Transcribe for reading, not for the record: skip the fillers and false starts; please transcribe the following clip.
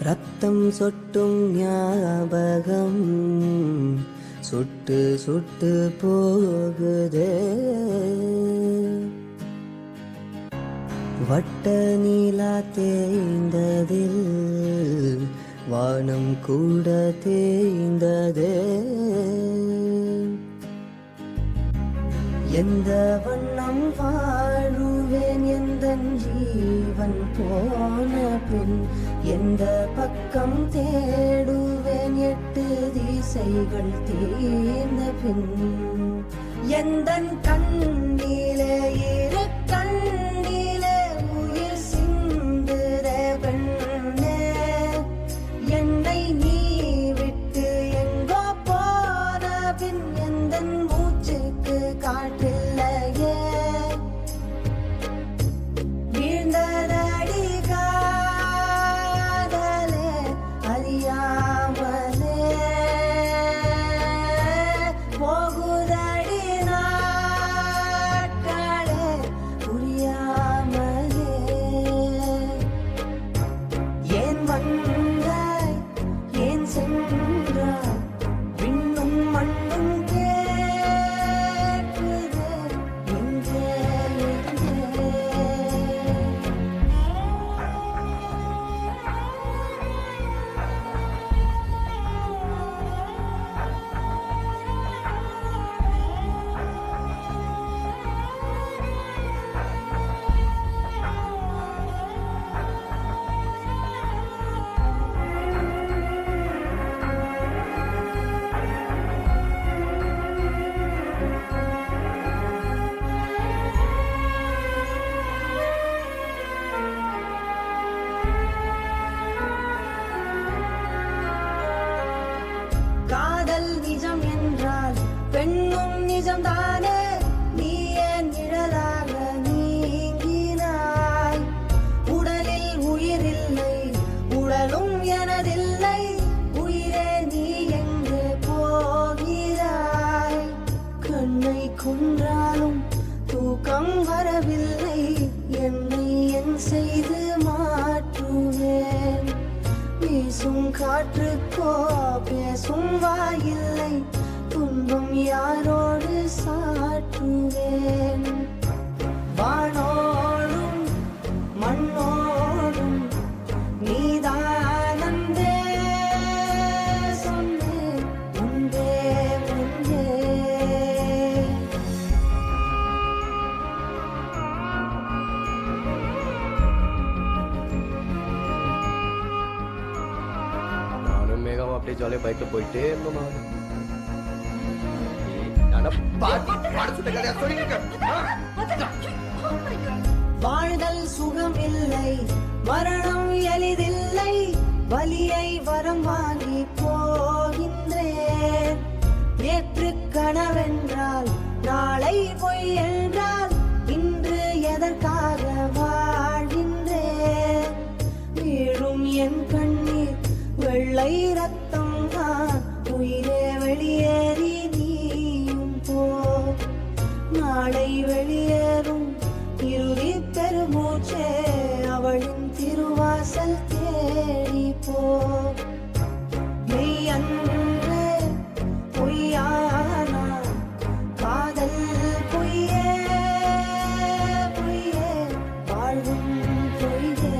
ரத்தம் சொட்டும் ஞாபகம் சுட்டு சுட்டு போகுதே. வட்ட நீலா தேய்ந்ததில் வானம் கூட தேய்ந்ததே. எந்த வண்ணம் வாழுவேன் எந்த ஜீவன் போன பின், எந்த பக்கம் தேடுவேன் 8 திசைகள் தீர்ந்த பின். எந்த கண்ணிலே இரு கண்ணிலே உயிர் சிந்துற பெண்ணே, என்னை நீ விட்டு எங்கோ போன பின் எந்த மூச்சுக்கு காட்டில்லையே. வீழ்ந்ததடி காதலே அறியாமலே, போகுதடி நாட்களே புரியாமலே. ஏன் வந்தாய் ஏன் சென்றாய் விண்ணும் மண்ணும் கேட்குதே எங்கே எங்கே. காதல் நிஜம் என்றால் பெண்ணும் நிஜம்தானே. நீ ஏன் நிழலாக நீங்கினாய்? உடலில் உயிரில்லை உடலும் எனதில்லை, உயிரே நீ எங்கு போகிறாய்? கண்ணை கொன்றாலும் தூக்கம் வரவில்லை, என்னை என் செய்து மாற்றுவேன். வீசும் காற்றுக்கோ பேசும் வாயில்லை, துன்பம் யாரோடு சாற்றுவேன்? வானோடும் மண்ணோடும் நீதானந்தே சொன்னேன் முன்பே முன்பே. நானும் மேகம் அப்படியே ஜாலியாக பைக்கில் போயிட்டே இருந்தோமா. வாழ்தல் சுகம் இல்லை மரணம் எளிதில்லை, வலியை வரம் வாங்கி போகின்றேன். நேற்று கனவென்றால் நாளை பொய் என்றால் இன்று எதற்காக வாழ்கின்றேன்? வீழும் என் கண்ணீர் வெள்ளை ரத்தம் தான், உயிரே வெளியேறி நீயும் போ. நாளை வெளியேறும் இறுதி பெருமூச்சே, அவளின் திருவாசல் தேடி போ. மெய் அன்று பொய்யானா காதல் பொய்யே பொய்யே வாழ்வும் பொய்யே.